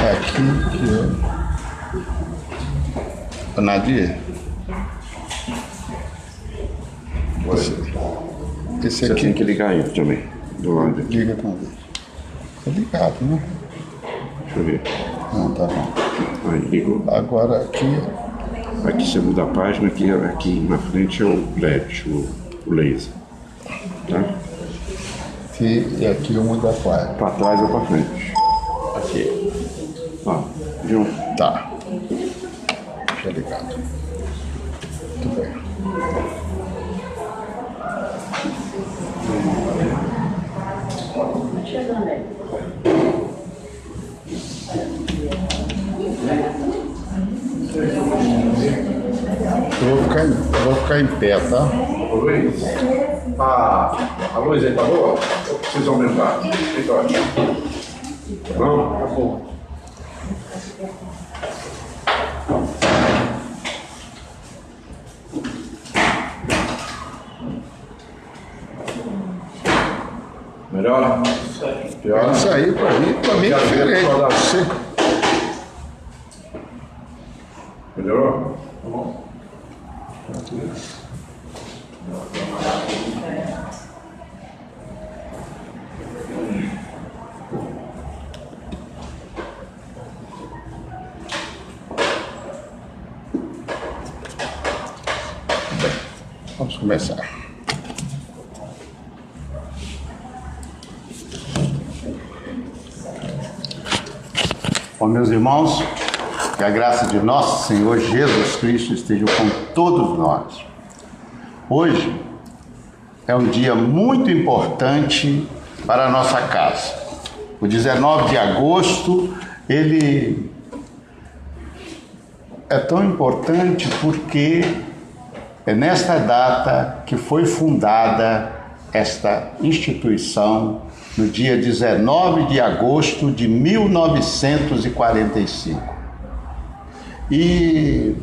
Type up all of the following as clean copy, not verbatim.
É aqui que é. Nadir? Esse Você aqui. tem que ligar aí também, do lado aqui. Liga pra ver. Tá ligado, né? Deixa eu ver. Não, tá bom. Aí, ligou. Agora aqui. Aqui você muda a página, aqui na frente é o LED, o laser. Tá? E aqui eu mudo a página. Pra trás ou pra frente. Aqui. Ó, viu? Tá. Deixa ligado. Muito bem. Eu vou ficar em pé, tá? Ô Luiz, a luz aí tá boa? Eu preciso aumentar. Então, não? Tá bom. Melhor? Pior? Isso aí, pra mim é diferente. Você... Melhorou? Tá bom. Bem, vamos começar. Bom, meus irmãos, que a graça de nosso Senhor Jesus Cristo esteja com todos nós. Hoje é um dia muito importante para a nossa casa. O 19 de agosto, ele é tão importante porque é nesta data que foi fundada esta instituição, no dia 19 de agosto de 1945. E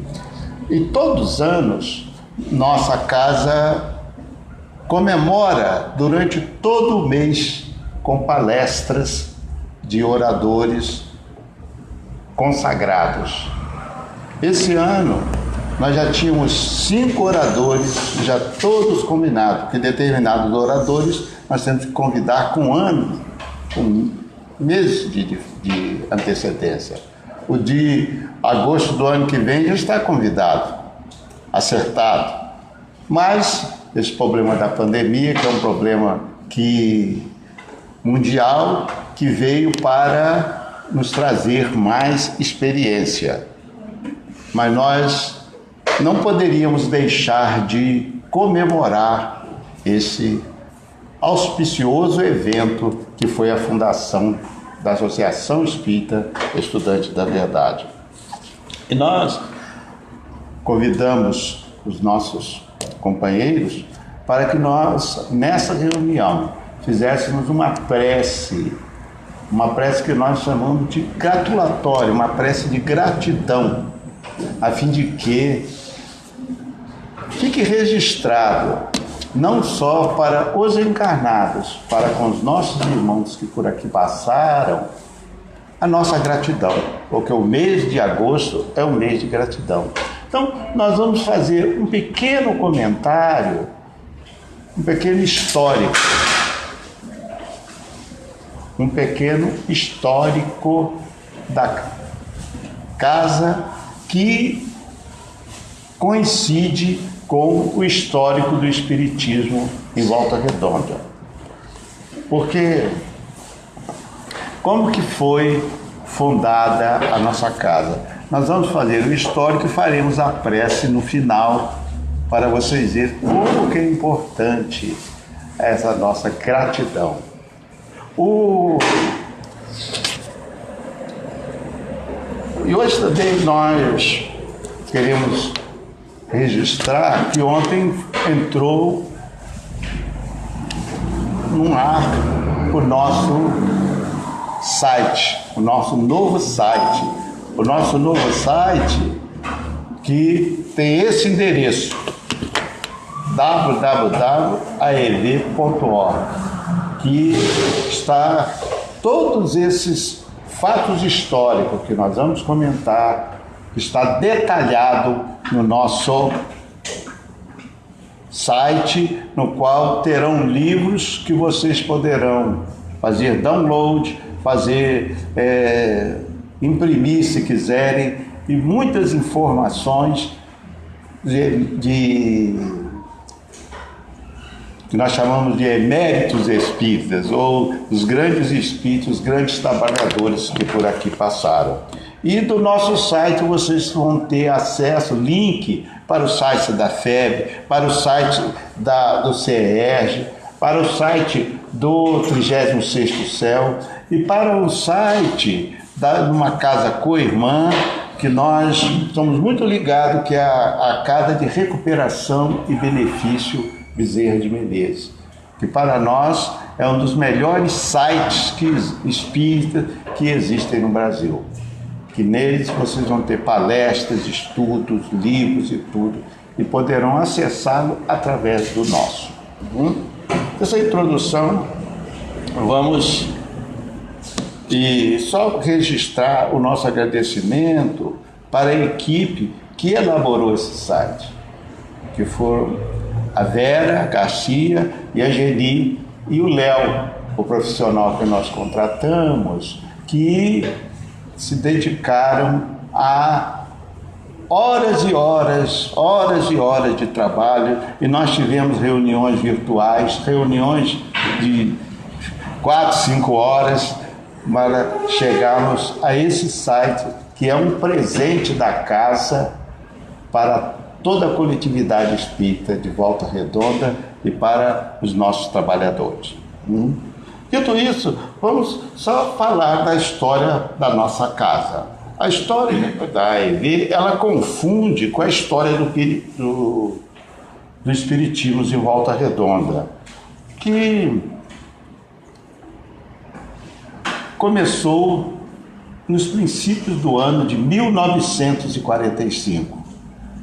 todos os anos, nossa casa comemora durante todo o mês com palestras de oradores consagrados. Esse ano, nós já tínhamos 5 oradores, já todos combinados, porque determinados oradores nós temos que convidar com anos, com meses de antecedência. O de agosto do ano que vem já está convidado, acertado. Mas esse problema da pandemia, que é um problema mundial, que veio para nos trazer mais experiência. Mas nós não poderíamos deixar de comemorar esse auspicioso evento que foi a fundação da Associação Espírita Estudante da Verdade. E nós convidamos os nossos companheiros para que nós, nessa reunião, fizéssemos uma prece que nós chamamos de gratulatória, uma prece de gratidão, a fim de que fique registrado, não só para os encarnados, para com os nossos irmãos que por aqui passaram, a nossa gratidão, porque o mês de agosto é um mês de gratidão. Então, nós vamos fazer um pequeno comentário, um pequeno histórico da casa que coincide com o histórico do Espiritismo em Volta Redonda. Porque como que foi fundada a nossa casa? Nós vamos fazer o histórico e faremos a prece no final para vocês verem como que é importante essa nossa gratidão. E hoje também nós queremos registrar que ontem entrou no ar o nosso site, o nosso novo site. O nosso novo site que tem esse endereço, www.aev.org, que está todos esses fatos históricos que nós vamos comentar está detalhado no nosso site, no qual terão livros que vocês poderão fazer download, imprimir se quiserem, e muitas informações que nós chamamos de eméritos espíritas, ou os grandes espíritos, os grandes trabalhadores que por aqui passaram. E do nosso site vocês vão ter acesso, link para o site da FEB, para o site do CERJ, para o site do 36º Céu e para o site de uma casa co-irmã, que nós somos muito ligados, que é a Casa de Recuperação e Benefício Bezerra de Menezes, que para nós é um dos melhores sites espíritas que existem no Brasil. Que neles vocês vão ter palestras, estudos, livros e tudo, e poderão acessá-lo através do nosso. Essa introdução, vamos só registrar o nosso agradecimento para a equipe que elaborou esse site, que foram a Vera Garcia e a Geni e o Léo, o profissional que nós contratamos, que se dedicaram a horas e horas de trabalho, e nós tivemos reuniões virtuais, reuniões de 4, 5 horas para chegarmos a esse site, que é um presente da casa para toda a coletividade espírita de Volta Redonda e para os nossos trabalhadores. Dito isso, vamos só falar da história da nossa casa. A história da AEV, ela confunde com a história do Espiritismo em Volta Redonda, que começou nos princípios do ano de 1945,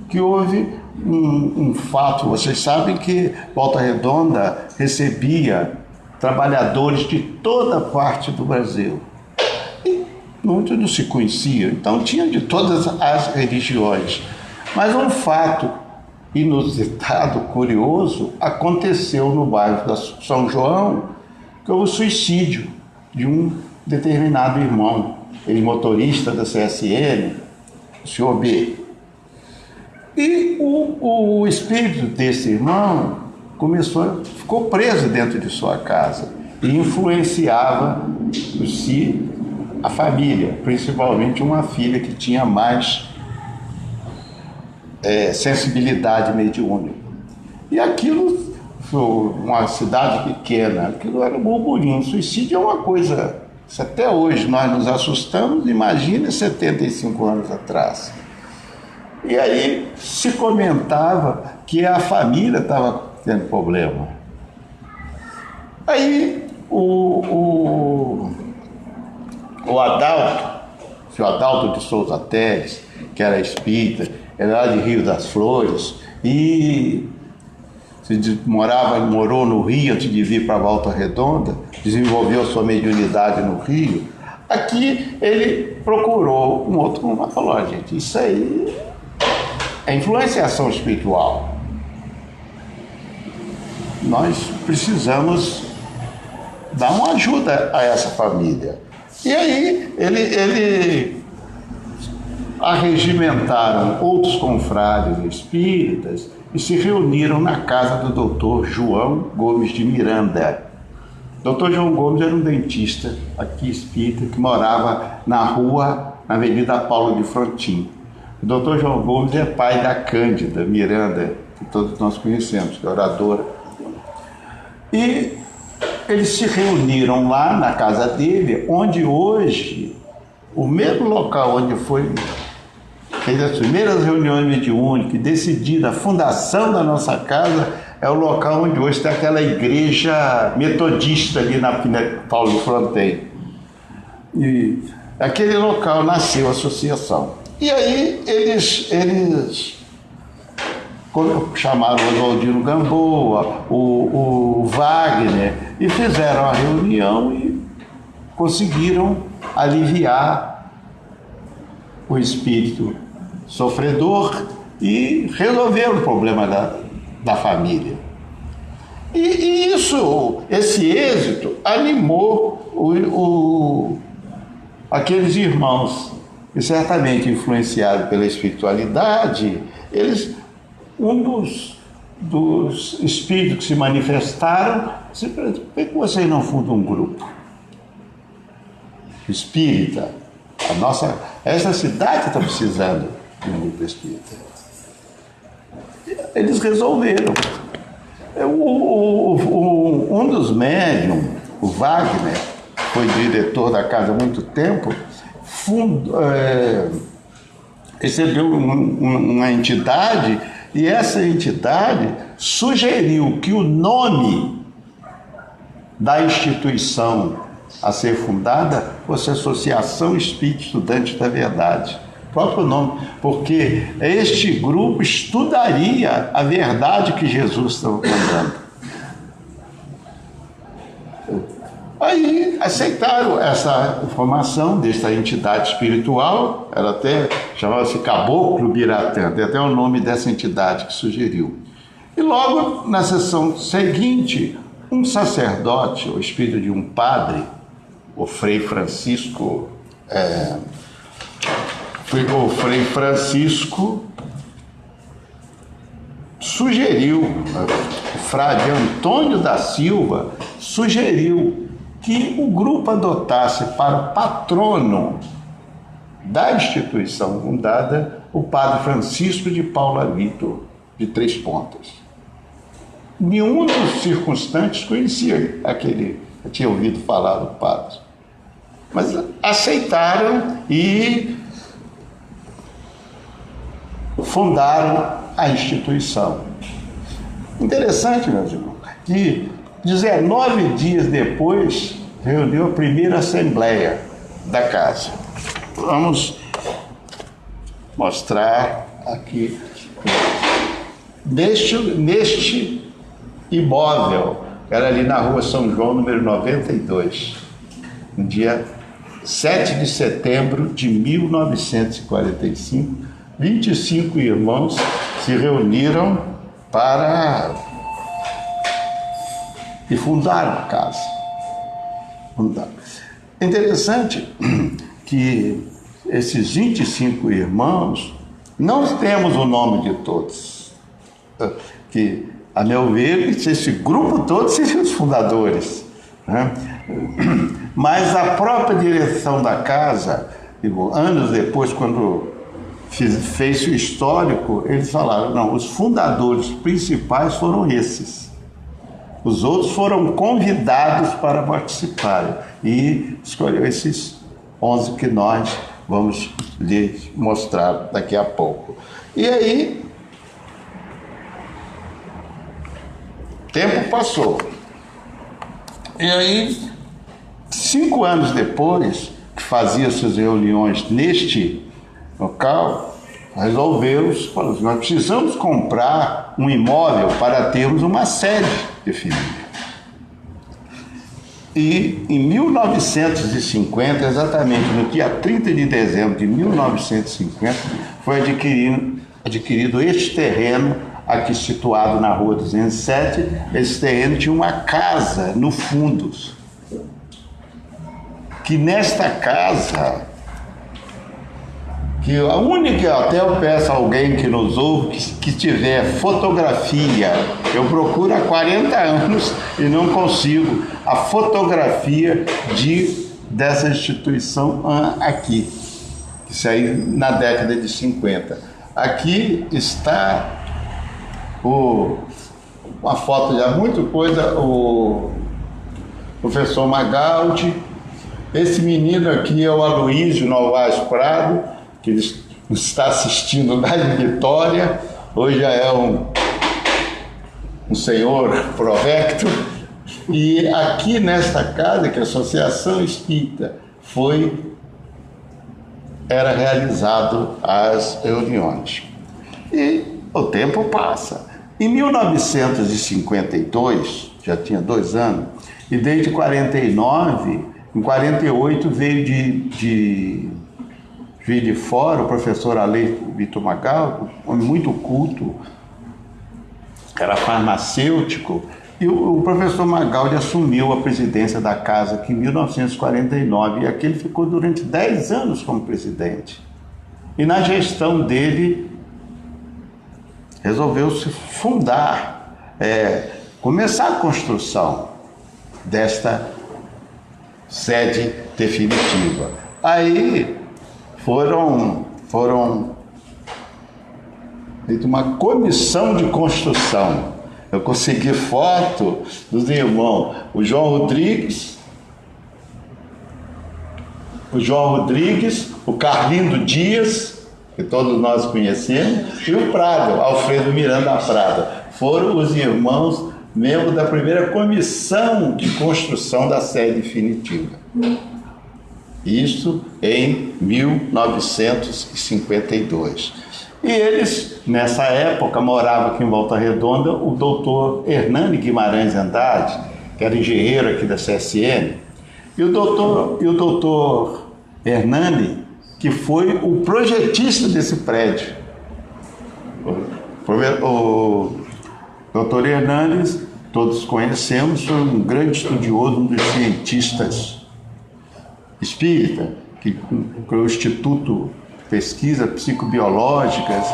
que houve um fato. Vocês sabem que Volta Redonda recebia trabalhadores de toda parte do Brasil. E muitos não se conheciam, então tinha de todas as religiões. Mas um fato inusitado, curioso, aconteceu no bairro da São João, que houve o suicídio de um determinado irmão, ele motorista da CSN, o senhor B. E o espírito desse irmão ficou preso dentro de sua casa e influenciava a família, principalmente uma filha que tinha mais sensibilidade mediúnica. E aquilo foi uma cidade pequena, aquilo era um burburinho. Suicídio é uma coisa, se até hoje nós nos assustamos, imagina 75 anos atrás. E aí se comentava que a família estava tendo problema. Aí o Adalto, o senhor Adalto de Souza Teles, que era espírita, era lá de Rio das Flores, e morou no Rio antes de vir para Volta Redonda, desenvolveu sua mediunidade no Rio. Aqui ele procurou um outro, mas falou: gente, isso aí é influenciação espiritual. Nós precisamos dar uma ajuda a essa família. E aí ele arregimentaram outros confrades espíritas e se reuniram na casa do doutor João Gomes de Miranda. O doutor João Gomes era um dentista aqui espírita que morava na Avenida Paulo de Frontin. O doutor João Gomes é pai da Cândida Miranda, que todos nós conhecemos, que é oradora. E eles se reuniram lá na casa dele, onde hoje, o mesmo local onde fez as primeiras reuniões mediúnicas e decidida a fundação da nossa casa, é o local onde hoje está aquela igreja metodista ali na Paulo de Frontin. E aquele local nasceu a associação. E aí eles chamaram o Oswaldino Gamboa, o Wagner, e fizeram a reunião e conseguiram aliviar o espírito sofredor e resolver o problema da família. E esse êxito animou aqueles irmãos, e certamente influenciados pela espiritualidade, um dos espíritos que se manifestaram, por que vocês não fundam um grupo espírita? Essa cidade está precisando de um grupo espírita. Eles resolveram. Um dos médiums, o Wagner, foi diretor da casa há muito tempo, recebeu uma entidade, e essa entidade sugeriu que o nome da instituição a ser fundada fosse Associação Espírita Estudante da Verdade. O próprio nome, porque este grupo estudaria a verdade que Jesus estava contando. Aí aceitaram essa informação desta entidade espiritual, ela até chamava-se Caboclo Biratã, tem até o nome dessa entidade que sugeriu. E logo na sessão seguinte, um sacerdote, o espírito de um padre, o Frei Francisco, sugeriu, o frade Antônio da Silva sugeriu que o grupo adotasse para patrono da instituição fundada o padre Francisco de Paula Vitor, de Três Pontas. Nenhum dos circunstantes conhecia tinha ouvido falar do padre. Mas aceitaram e fundaram a instituição. Interessante, meus irmãos, que 19 dias depois reuniu a primeira assembleia da casa. Vamos mostrar aqui. Neste imóvel, era ali na rua São João, número 92, no dia 7 de setembro de 1945, 25 irmãos se reuniram e fundaram a casa. É interessante que esses 25 irmãos, não temos o nome de todos, que, a meu ver, esse grupo todo seriam os fundadores, né? Mas a própria direção da casa, anos depois, quando fez o histórico, eles falaram, não, os fundadores principais foram esses. Os outros foram convidados para participarem e escolheu esses 11 que nós vamos lhe mostrar daqui a pouco. E aí, tempo passou. E aí, 5 anos depois, que fazia suas reuniões neste local, falou, nós precisamos comprar um imóvel para termos uma sede definida. E em 1950, exatamente no dia 30 de dezembro de 1950, foi adquirido este terreno aqui situado na rua 207. Esse terreno tinha uma casa no fundo, que nesta casa, que a única, até eu peço a alguém que nos ouve, que tiver fotografia, eu procuro há 40 anos e não consigo a fotografia dessa instituição aqui, isso aí na década de 50. Aqui está uma foto já muito coisa, o professor Magaldi. Esse menino aqui é o Aloísio Novaes Prado, que ele está assistindo lá de Vitória, hoje já é um senhor provecto. E aqui nesta casa, que é a Associação Espírita, era realizado as reuniões. E o tempo passa. Em 1952, já tinha 2 anos, e desde 49 Em 48 veio de Juiz de Fora o professor Ale Vitor Magal, um homem muito culto, era farmacêutico, e o professor Magaldi assumiu a presidência da casa aqui em 1949, e aqui ele ficou durante 10 anos como presidente. E na gestão dele resolveu-se fundar, começar a construção desta sede definitiva. Aí foram feita uma comissão de construção. Eu consegui foto dos irmãos, o João Rodrigues, o Carlindo Dias, que todos nós conhecemos, e o Prado, Alfredo Miranda Prada. Foram os irmãos membros da primeira comissão de construção da sede definitiva. Isso em 1952. E eles, nessa época, moravam aqui em Volta Redonda o doutor Hernani Guimarães Andrade, que era engenheiro aqui da CSN, e o doutor Hernani, que foi o projetista desse prédio. O doutor Hernani, todos conhecemos, foi um grande estudioso, um dos cientistas espírita, que criou o Instituto de Pesquisas Psicobiológicas,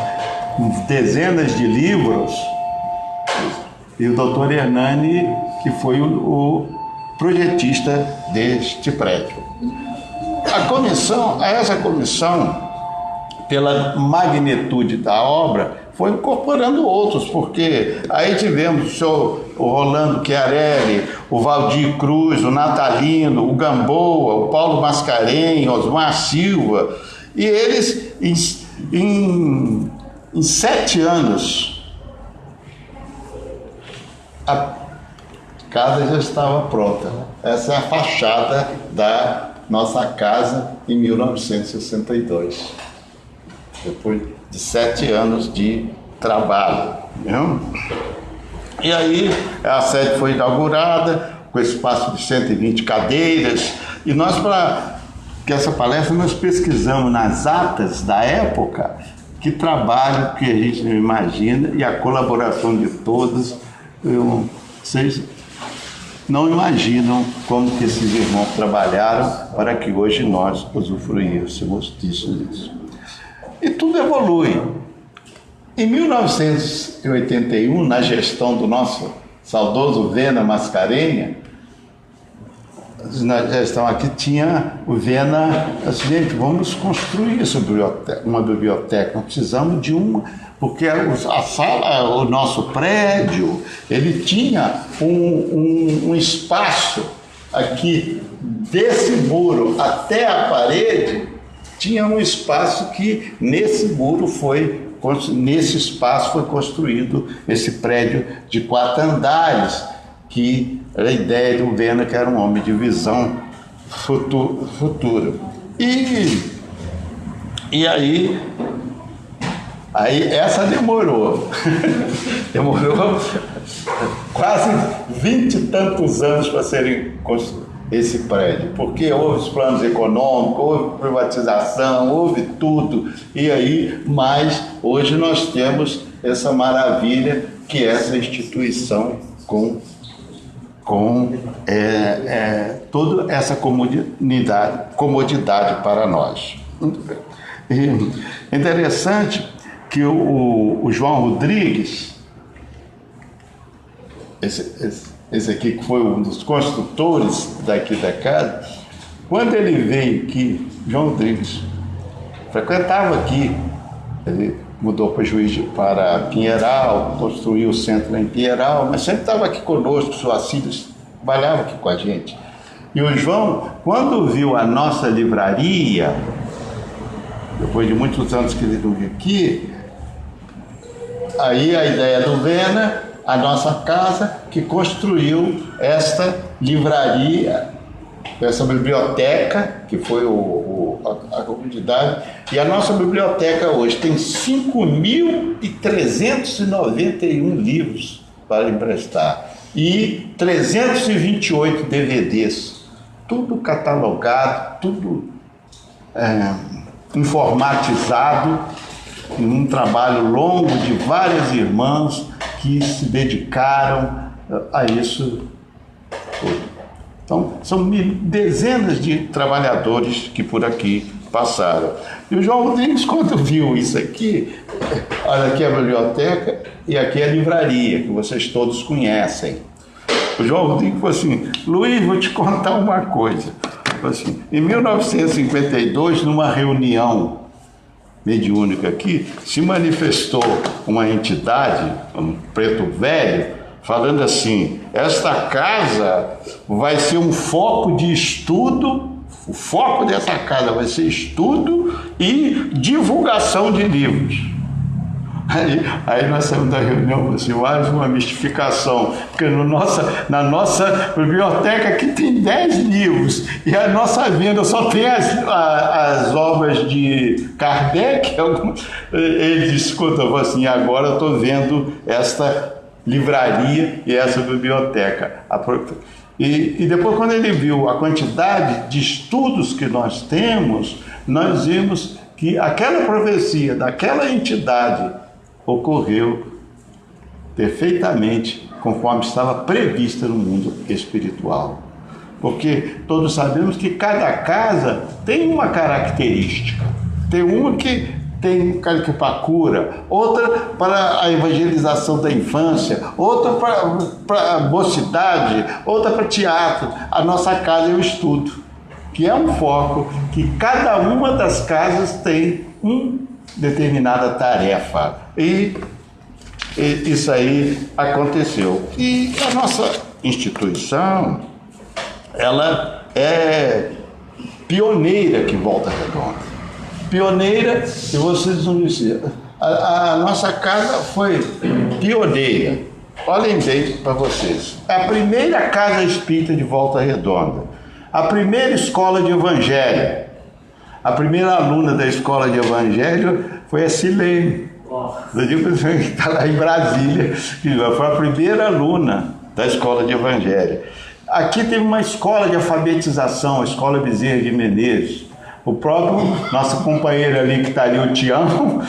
dezenas de livros, e o doutor Hernani, que foi o projetista deste prédio. Essa comissão, pela magnitude da obra, foi incorporando outros, porque aí tivemos o Rolando Chiarelli, o Valdir Cruz, o Natalino, o Gamboa, o Paulo Mascarenhas, Osmar Silva, e eles, em 7 anos, a casa já estava pronta. Essa é a fachada da nossa casa em 1962. Depois de 7 anos de trabalho. Viu? E aí a sede foi inaugurada com espaço de 120 cadeiras, e nós, para que essa palestra, nós pesquisamos nas atas da época que trabalho que a gente não imagina, e a colaboração de todos. Vocês não imaginam como que esses irmãos trabalharam para que hoje nós usufruíssemos disso. E tudo evolui. Em 1981, na gestão do nosso saudoso Vena Mascarenhas, na gestão aqui tinha o Vena, assim, gente, vamos construir uma biblioteca, nós precisamos de uma, porque a sala, o nosso prédio, ele tinha um espaço aqui, desse muro até a parede, tinha um espaço que nesse espaço foi construído esse prédio de 4 andares, que era a ideia do Vena, que era um homem de visão futura. E aí essa demorou quase 20 e tantos anos para serem construídos esse prédio, porque houve os planos econômicos, houve privatização, houve tudo, e aí, mas hoje nós temos essa maravilha que é essa instituição com toda essa comodidade para nós. E é interessante que o João Rodrigues, esse aqui que foi um dos construtores daqui da casa, quando ele veio aqui, João Rodrigues frequentava aqui, ele mudou para Pinheiral, construiu o centro em Pinheiral, mas sempre estava aqui conosco, suas filhas trabalhava aqui com a gente. E o João, quando viu a nossa livraria, depois de muitos anos que ele veio aqui, aí a ideia do Vena, a nossa casa, que construiu esta livraria, essa biblioteca, que foi a comunidade, e a nossa biblioteca hoje tem 5.391 livros para emprestar, e 328 DVDs. tudo catalogado, tudo informatizado, em um trabalho longo de várias irmãs que se dedicaram a isso tudo. Então, são dezenas de trabalhadores que por aqui passaram. E o João Rodrigues, quando viu isso aqui, olha, aqui é a biblioteca e aqui é a livraria, que vocês todos conhecem. O João Rodrigues falou assim: Luiz, vou te contar uma coisa. Assim, em 1952, numa reunião mediúnica aqui, se manifestou uma entidade, um preto velho, falando assim: esta casa vai ser um foco de estudo, o foco dessa casa vai ser estudo e divulgação de livros. Aí nós saímos da reunião, assim, mais uma mistificação, porque na nossa biblioteca aqui tem 10 livros, e a nossa venda só tem as obras de Kardec. Ele disse, quando assim, agora eu estou vendo esta livraria e essa biblioteca. E depois, quando ele viu a quantidade de estudos que nós temos, nós vimos que aquela profecia daquela entidade ocorreu perfeitamente conforme estava prevista no mundo espiritual. Porque todos sabemos que cada casa tem uma característica. Tem uma que tem para cura, outra para a evangelização da infância, outra para a mocidade, outra para teatro. A nossa casa é o estudo, que é um foco que cada uma das casas tem determinada tarefa. E isso aí aconteceu. E a nossa instituição, ela é pioneira aqui em Volta Redonda. Pioneira, e vocês vão dizer, a nossa casa foi pioneira. Olhem bem para vocês. É a primeira casa espírita de Volta Redonda. A primeira escola de evangelho. A primeira aluna da escola de evangelho foi a Silene. Eu digo que está lá em Brasília, que foi a primeira aluna da escola de evangelho. Aqui teve uma escola de alfabetização, a Escola Bezerra de Menezes. O próprio nosso companheiro ali, que está ali, o Tião,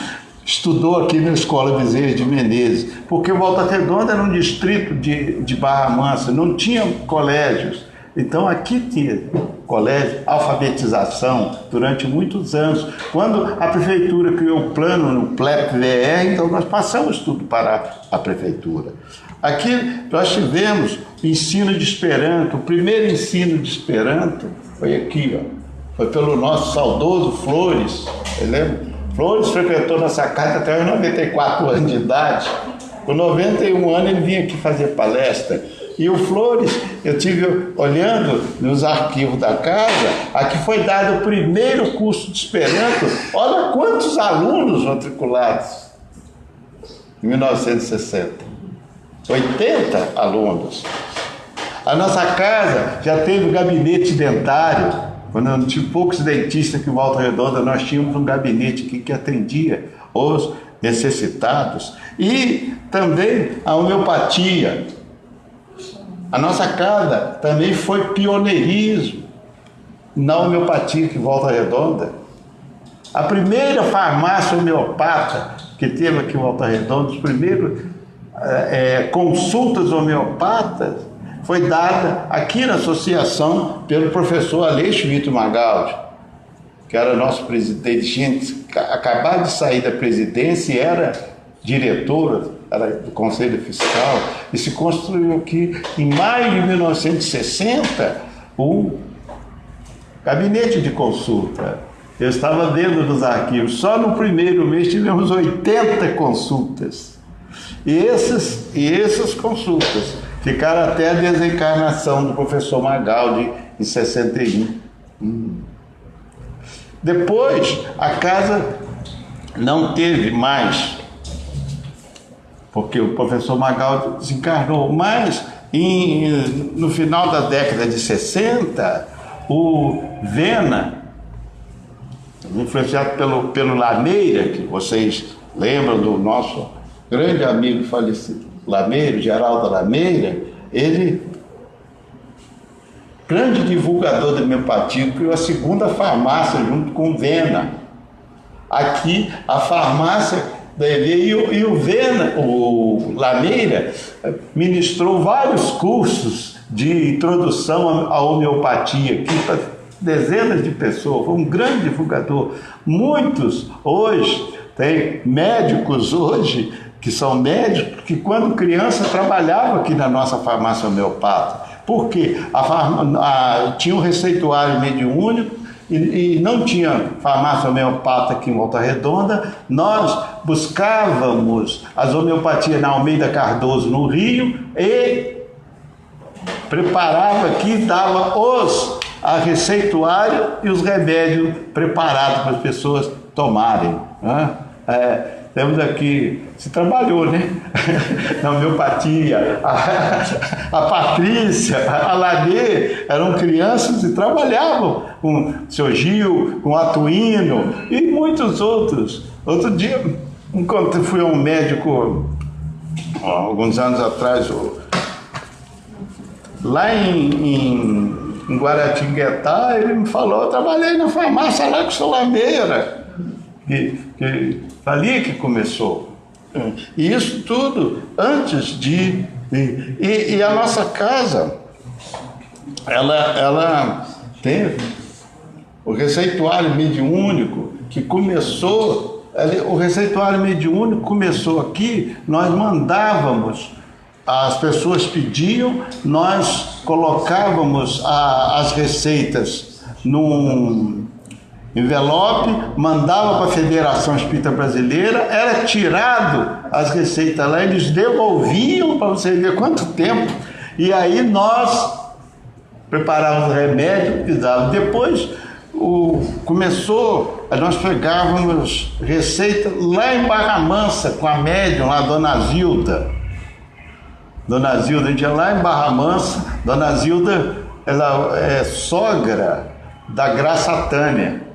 estudou aqui na Escola Bezerra de Menezes, porque Volta Redonda era um distrito de Barra Mansa, não tinha colégios. Então aqui tinha colégio, alfabetização durante muitos anos. Quando a prefeitura criou o plano no PLEP-VR, então nós passamos tudo para a prefeitura. Aqui nós tivemos ensino de Esperanto. O primeiro ensino de Esperanto foi aqui, ó. Foi pelo nosso saudoso Flores. Você lembra? Flores frequentou nossa casa até os 94 anos de idade. Com 91 anos ele vinha aqui fazer palestra. E o Flores, eu tive olhando nos arquivos da casa, aqui foi dado o primeiro curso de Esperanto. Olha quantos alunos matriculados em 1960. 80 alunos. A nossa casa já teve gabinete dentário. Quando tinha poucos dentistas aqui em Volta Redonda, nós tínhamos um gabinete aqui que atendia os necessitados. E também a homeopatia. A nossa casa também foi pioneirismo na homeopatia aqui em Volta Redonda. A primeira farmácia homeopata que teve aqui em Volta Redonda, os primeiros consultas homeopatas, foi dada aqui na associação pelo professor Aleixo Vitor Magaldi, que era nosso presidente, tinha acabado de sair da presidência e era diretora do Conselho Fiscal, e se construiu aqui, em maio de 1960, um gabinete de consulta. Eu estava vendo nos arquivos, só no primeiro mês tivemos 80 consultas. E essas consultas ficaram até a desencarnação do professor Magaldi em 61. Depois, a casa não teve mais, porque o professor Magaldi desencarnou, mas no final da década de 60, o Vena, influenciado pelo Lameira, que vocês lembram do nosso grande amigo falecido Lameira, Geraldo Lameira, ele grande divulgador da homeopatia, criou a segunda farmácia junto com o Vena. Aqui, a farmácia e o Vena, o Lameira, ministrou vários cursos de introdução à homeopatia aqui para dezenas de pessoas. Foi um grande divulgador. Muitos hoje, tem médicos hoje, que são médicos, que quando criança trabalhavam aqui na nossa farmácia homeopática. Por quê? Tinha um receituário mediúnico e não tinha farmácia homeopata aqui em Volta Redonda. Nós buscávamos as homeopatias na Almeida Cardoso, no Rio, e preparava aqui, dava a receituário e os remédios preparados para as pessoas tomarem, né? Temos aqui, se trabalhou, né? Na homeopatia, a Patrícia, a Ladê, eram crianças e trabalhavam com o seu Gil, com o Atuíno e muitos outros. Outro dia, enquanto fui a um médico, alguns anos atrás, lá em Guaratinguetá, ele me falou: eu trabalhei na farmácia lá com o seu Lameira, que ali que começou. E isso tudo antes de... E a nossa casa, ela tem o receituário mediúnico que começou... O receituário mediúnico começou aqui, nós mandávamos, as pessoas pediam, nós colocávamos as receitas num envelope, mandava para a Federação Espírita Brasileira, era tirado as receitas lá, eles devolviam, para você ver quanto tempo, e aí nós preparávamos o remédio e dávamos. Depois começou, nós pegávamos receita lá em Barra Mansa, com a médium lá, Dona Zilda. Dona Zilda, a gente ia lá em Barra Mansa. Dona Zilda, ela é sogra da Graça Tânia,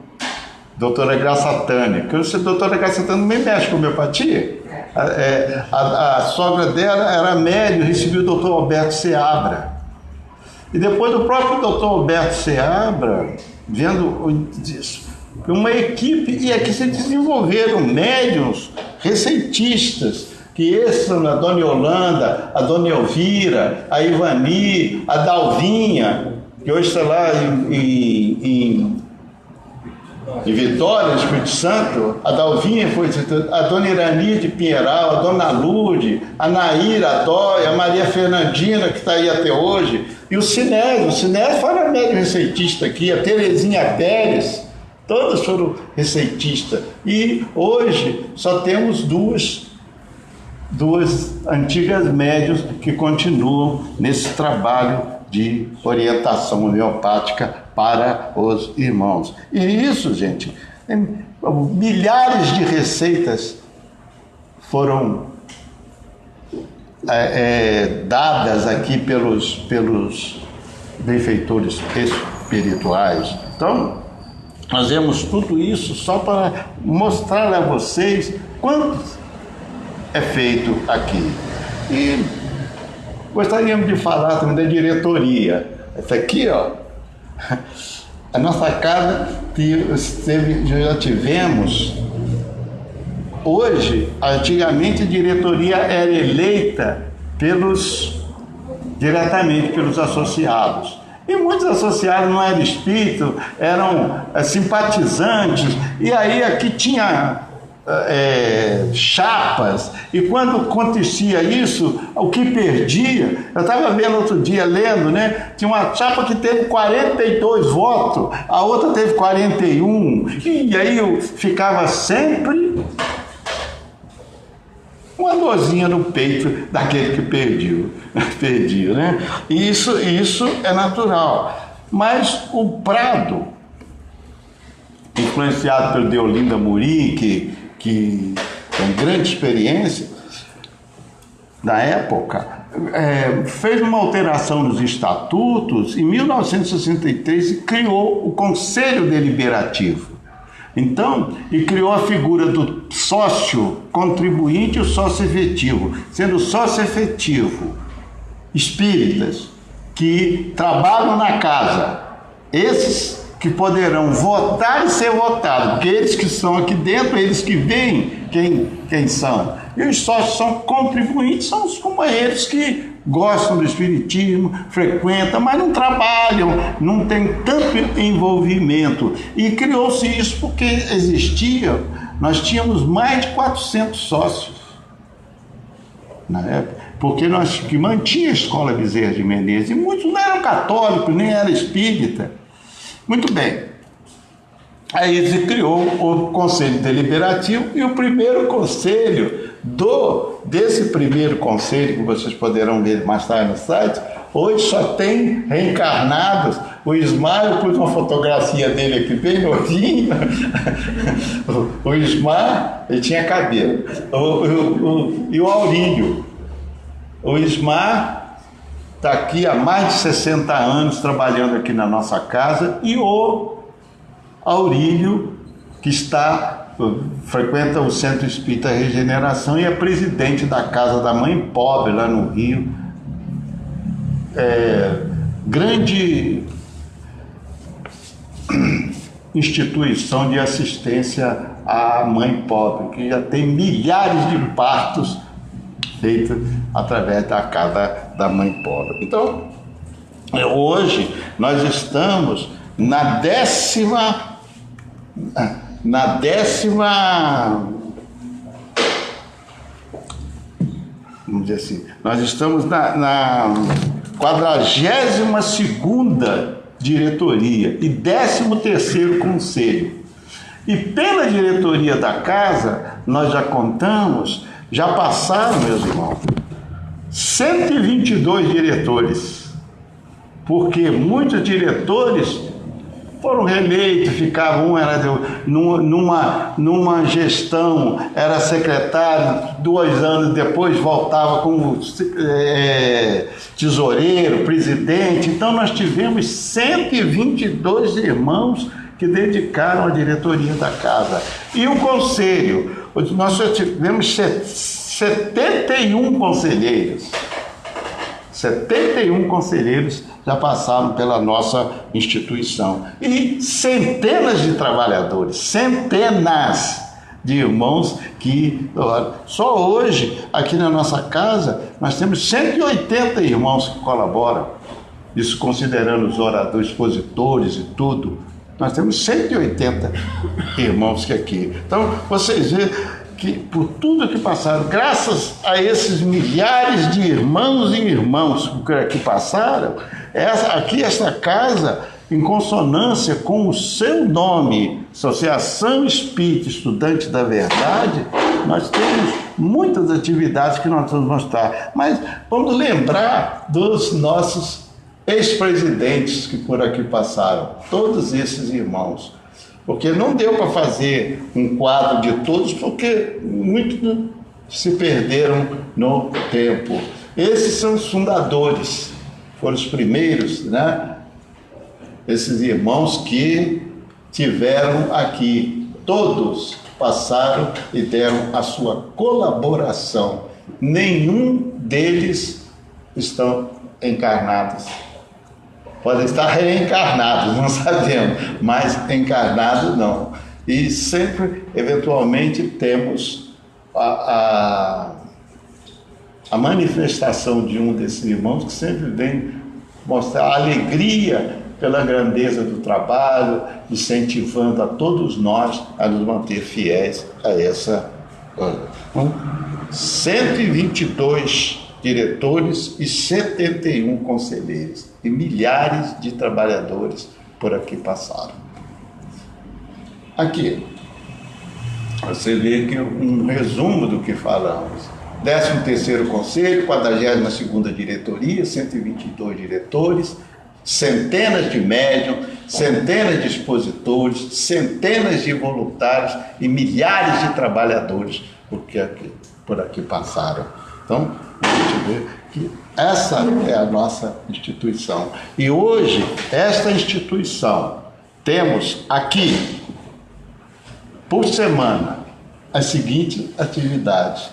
doutora Graça Tânia, que a doutora Graça Tânia também mexe com homeopatia. A sogra dela era médium, recebeu o doutor Alberto Seabra. E depois o próprio doutor Alberto Seabra, vendo uma equipe, e aqui se desenvolveram médiums, receitistas, que esses são a Dona Yolanda, a Dona Elvira, a Ivani, a Dalvinha, que hoje está lá em Vitória, no Espírito Santo. A Dalvinha foi a Dona Irani de Pinheiral, a Dona Lude, a Naíra, a Dóia, a Maria Fernandina, que está aí até hoje, e o Sinésio. O Sinésio foi a médium receitista aqui, a Terezinha Pérez, todas foram receitistas. E hoje só temos duas antigas médiuns que continuam nesse trabalho de orientação homeopática para os irmãos. E isso, gente, milhares de receitas foram dadas aqui pelos benfeitores espirituais. Então, nós vemos tudo isso só para mostrar a vocês quanto é feito aqui. E gostaríamos de falar também da diretoria. Essa aqui, ó, a nossa casa já tivemos. Hoje, antigamente a diretoria era eleita diretamente pelos associados. E muitos associados não eram espíritos, eram simpatizantes, e aí aqui tinha chapas, e quando acontecia isso, o que perdia, eu estava vendo outro dia, lendo, né? Tinha uma chapa que teve 42 votos, a outra teve 41, e aí eu ficava sempre uma dorzinha no peito daquele que perdia, né? E isso é natural. Mas o Prado, influenciado pelo Deolinda Muri, que tem grande experiência na época, fez uma alteração nos estatutos em 1963 e criou o Conselho Deliberativo. Então, e criou a figura do sócio contribuinte e o sócio efetivo, sendo o sócio efetivo espíritas que trabalham na casa, esses que poderão votar e ser votados, porque eles que estão aqui dentro, eles que veem quem são. E os sócios são contribuintes, são os companheiros que gostam do espiritismo, frequentam, mas não trabalham, não tem tanto envolvimento. E criou-se isso porque existia, nós tínhamos mais de 400 sócios na época, porque nós que mantinha a Escola Bezerra de Menezes, e muitos não eram católicos, nem eram espírita. Muito bem. Aí se criou o Conselho Deliberativo, e o primeiro conselho desse primeiro conselho, que vocês poderão ver mais tarde no site, hoje só tem reencarnados. O Ismar, eu pus uma fotografia dele aqui bem novinho. O Ismar, ele tinha cabelo. E o Aurílio. O Ismar está aqui há mais de 60 anos trabalhando aqui na nossa casa, e o Aurílio, que frequenta o Centro Espírita Regeneração e é presidente da Casa da Mãe Pobre, lá no Rio. Grande instituição de assistência à mãe pobre, que já tem milhares de partos feitos através da Casa da Mãe Pobre. Então, hoje nós estamos na décima, vamos dizer assim, nós estamos na 42ª diretoria e 13º conselho. E pela diretoria da casa, nós já contamos, já passaram, meus irmãos, 122 diretores, porque muitos diretores foram reeleitos, ficavam, um era numa gestão, era secretário, 2 anos depois voltava como tesoureiro, presidente. Então nós tivemos 122 irmãos que dedicaram a diretoria da casa. E o conselho, nós só tivemos 71 conselheiros. 71 conselheiros já passaram pela nossa instituição. E centenas de trabalhadores, centenas de irmãos que... Só hoje, aqui na nossa casa, nós temos 180 irmãos que colaboram. Isso considerando os oradores, expositores e tudo. Nós temos 180 irmãos que aqui. Então, vocês veem que por tudo que passaram, graças a esses milhares de irmãos e irmãos que passaram, esta casa, em consonância com o seu nome, Associação Espírita Estudante da Verdade, nós temos muitas atividades que nós vamos mostrar. Mas vamos lembrar dos nossos ex-presidentes que por aqui passaram, todos esses irmãos. Porque não deu para fazer um quadro de todos, porque muitos se perderam no tempo. Esses são os fundadores, foram os primeiros, né? Esses irmãos que tiveram aqui, todos passaram e deram a sua colaboração. Nenhum deles estão encarnados. Podem estar reencarnados, não sabemos, mas encarnados não. E sempre, eventualmente, temos a manifestação de um desses irmãos que sempre vem mostrar a alegria pela grandeza do trabalho, incentivando a todos nós a nos manter fiéis a essa coisa. 122 diretores e 71 conselheiros e milhares de trabalhadores por aqui passaram. Aqui, você vê que um resumo do que falamos. 13º Conselho, 42ª Diretoria, 122 diretores, centenas de médiuns, centenas de expositores, centenas de voluntários e milhares de trabalhadores por aqui passaram. Então, a gente vê que essa é a nossa instituição. E hoje, esta instituição, temos aqui, por semana, as seguintes atividades.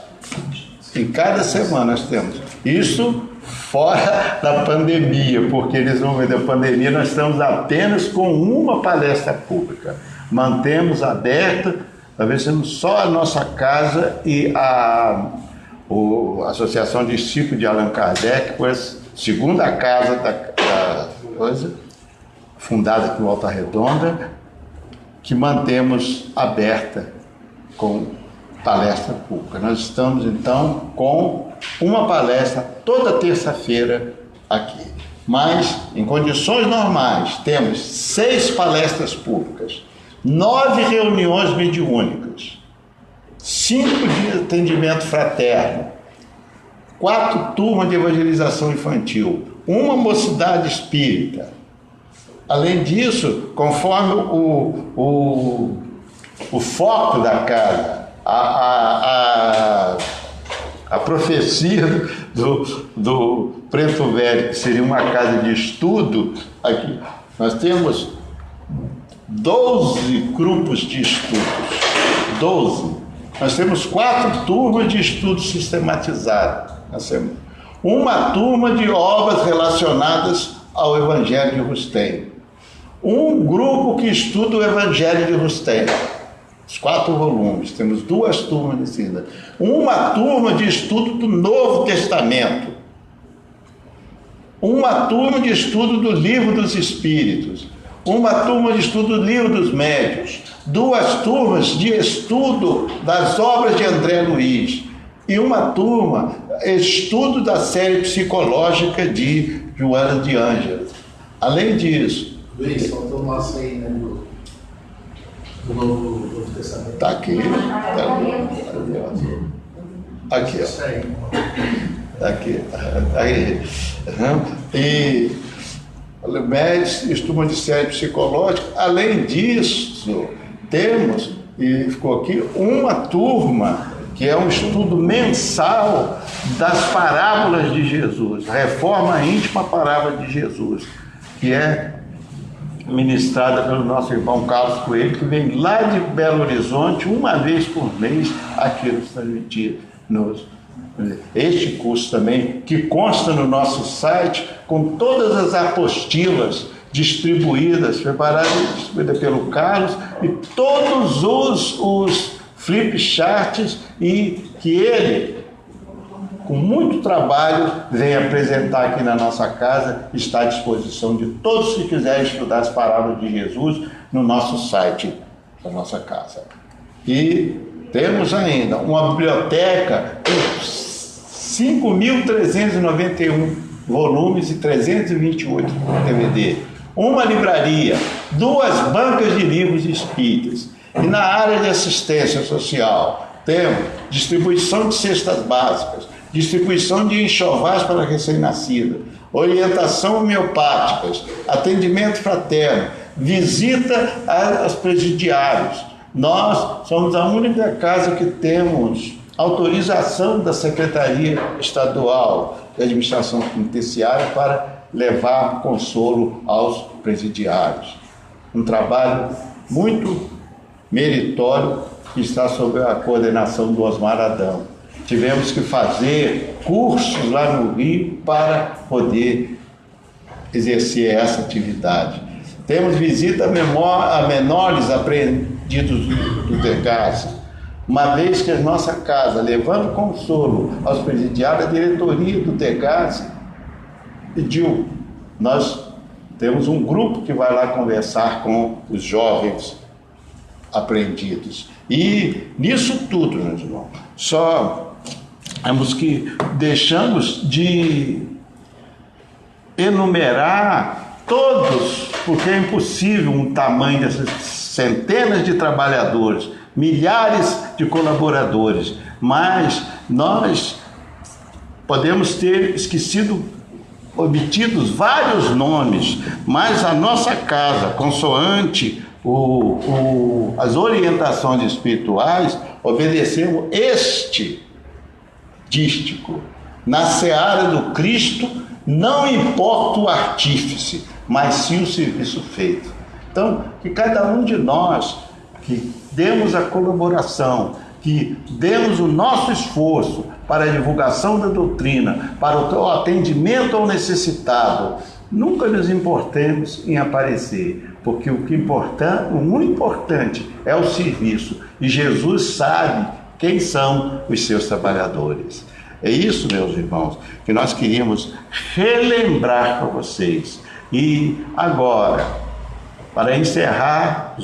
Em cada semana nós temos. Isso fora da pandemia, porque eles vão ver da pandemia, nós estamos apenas com uma palestra pública. Mantemos aberta, talvez sendo só a nossa casa e a Associação Discípulos de Allan Kardec, pois segunda casa da coisa, fundada por Volta Redonda, que mantemos aberta com palestra pública. Nós estamos, então, com uma palestra toda terça-feira aqui. Mas, em condições normais, temos 6 palestras públicas, 9 reuniões mediúnicas, 5 de atendimento fraterno, 4 turmas de evangelização infantil, 1 mocidade espírita. Além disso, conforme o foco da casa, a profecia do Preto Velho, que seria uma casa de estudo, aqui nós temos 12 grupos de estudos, 12. Nós temos 4 turmas de estudo sistematizado. Nós temos uma turma de obras relacionadas ao Evangelho de Rustem, um grupo que estuda o Evangelho de Rustem, os 4 volumes, temos 2 turmas de ensino, uma turma de estudo do Novo Testamento, uma turma de estudo do Livro dos Espíritos, uma turma de estudo do Livro dos Médiuns, 2 turmas de estudo das obras de André Luiz e uma turma estudo da série psicológica de Joana de Ângeles. Além disso, Luiz, faltou o nosso aí, né, do Novo Testamento. Está aqui, aqui, ó. Isso aí. Aqui, aí. E estudo de série psicológica. Além disso, temos, e ficou aqui, uma turma que é um estudo mensal das parábolas de Jesus, Reforma Íntima Parábola de Jesus, que é ministrada pelo nosso irmão Carlos Coelho, que vem lá de Belo Horizonte, uma vez por mês, aqui nos transmitir este curso também, que consta no nosso site, com todas as apostilas distribuídas, preparadas e distribuídas pelo Carlos, e todos os flip charts, e que ele, com muito trabalho, vem apresentar aqui na nossa casa, está à disposição de todos que quiserem estudar as parábolas de Jesus no nosso site da nossa casa. E temos ainda uma biblioteca com 5.391 volumes e 328 DVD, uma livraria, 2 bancas de livros espíritas. E na área de assistência social, temos distribuição de cestas básicas, distribuição de enxovais para recém-nascidos, orientação homeopáticas, atendimento fraterno, visita aos presidiários. Nós somos a única casa que temos autorização da Secretaria Estadual de Administração Penitenciária para levar consolo aos presidiários. Um trabalho muito meritório que está sob a coordenação do Osmar Adão. Tivemos que fazer cursos lá no Rio para poder exercer essa atividade. Temos visita a menores apreendidos do DEGAS, uma vez que a nossa casa, levando consolo aos presidiários, a diretoria do DEGAS pediu, nós temos um grupo que vai lá conversar com os jovens apreendidos. E nisso tudo, meus irmãos, só temos que deixamos de enumerar todos, porque é impossível um tamanho dessas centenas de trabalhadores, milhares de colaboradores, mas nós podemos ter obtidos vários nomes, mas a nossa casa, consoante as orientações espirituais, obedecemos este dístico: na seara do Cristo não importa o artífice, mas sim o serviço feito. Então, que cada um de nós que demos a colaboração que demos o nosso esforço para a divulgação da doutrina, para o atendimento ao necessitado. Nunca nos importemos em aparecer, porque o muito importante é o serviço. E Jesus sabe quem são os seus trabalhadores. É isso, meus irmãos, que nós queríamos relembrar para vocês. E agora, para encerrar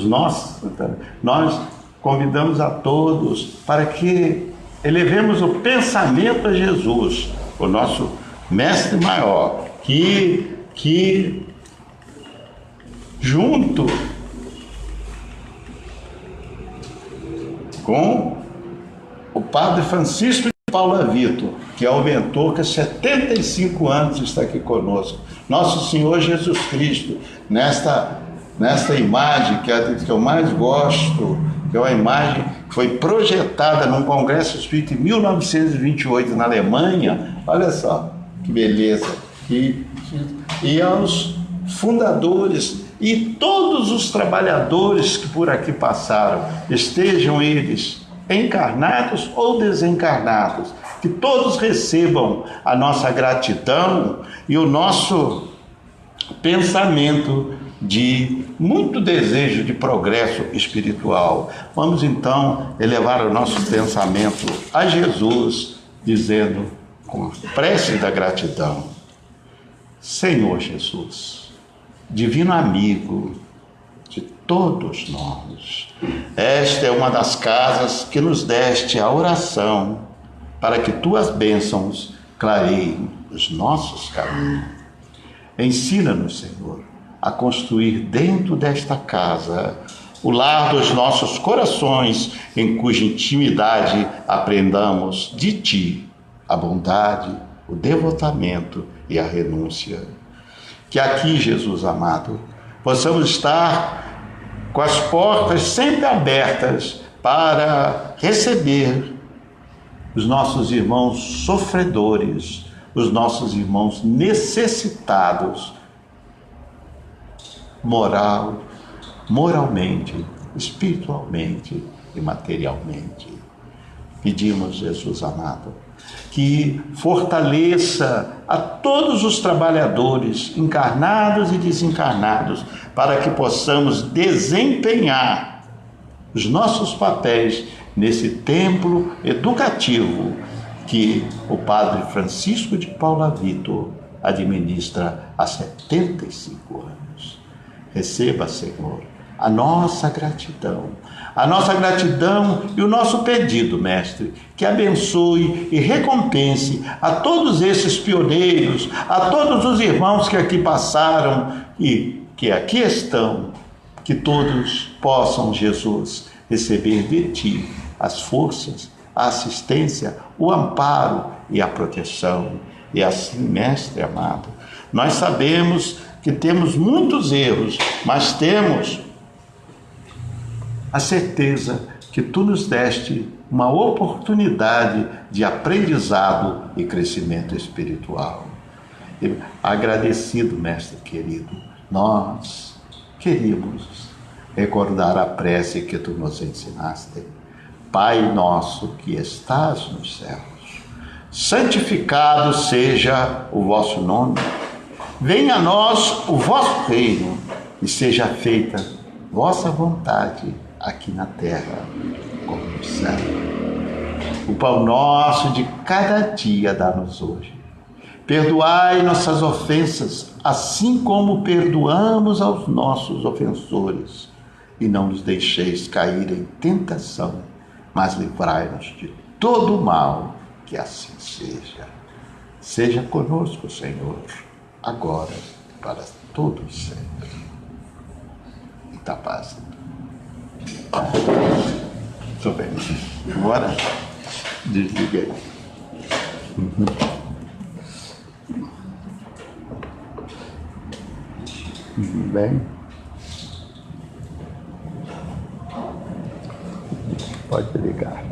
nós convidamos a todos para que elevemos o pensamento a Jesus, o nosso mestre maior, que junto com o Padre Francisco de Paula Vitor, que é o mentor que há 75 anos está aqui conosco, nosso Senhor Jesus Cristo, nesta imagem que eu mais gosto, que é uma imagem que foi projetada num congresso espírita em 1928 na Alemanha. Olha só que beleza. E aos fundadores e todos os trabalhadores que por aqui passaram, estejam eles encarnados ou desencarnados, que todos recebam a nossa gratidão e o nosso pensamento de muito desejo de progresso espiritual. Vamos então elevar o nosso pensamento a Jesus, dizendo com a prece da gratidão: Senhor Jesus, divino amigo de todos nós, esta é uma das casas que nos deste a oração para que tuas bênçãos clareiem os nossos caminhos. Ensina-nos, Senhor, a construir dentro desta casa o lar dos nossos corações, em cuja intimidade aprendamos de Ti a bondade, o devotamento e a renúncia. Que aqui, Jesus amado, possamos estar com as portas sempre abertas para receber os nossos irmãos sofredores, os nossos irmãos necessitados, moralmente, espiritualmente e materialmente. Pedimos, Jesus amado, que fortaleça a todos os trabalhadores, encarnados e desencarnados, para que possamos desempenhar os nossos papéis nesse templo educativo que o Padre Francisco de Paula Vitor administra há 75 anos. Receba, Senhor, a nossa gratidão e o nosso pedido, Mestre, que abençoe e recompense a todos esses pioneiros, a todos os irmãos que aqui passaram e que aqui estão, que todos possam, Jesus, receber de Ti as forças, a assistência, o amparo e a proteção. E assim, Mestre amado, nós sabemos que temos muitos erros, mas temos a certeza que Tu nos deste uma oportunidade de aprendizado e crescimento espiritual. E, agradecido, Mestre querido, nós queríamos recordar a prece que Tu nos ensinaste. Pai nosso que estás nos céus, santificado seja o vosso nome. Venha a nós o vosso reino e seja feita vossa vontade, aqui na terra como no céu. O pão nosso de cada dia dá-nos hoje. Perdoai nossas ofensas, assim como perdoamos aos nossos ofensores. E não nos deixeis cair em tentação, mas livrai-nos de todo o mal, que assim seja. Seja conosco, Senhor, agora e para todos sempre. Muita paz. Estou bem. Agora, desliguei. Bem. Pode ligar.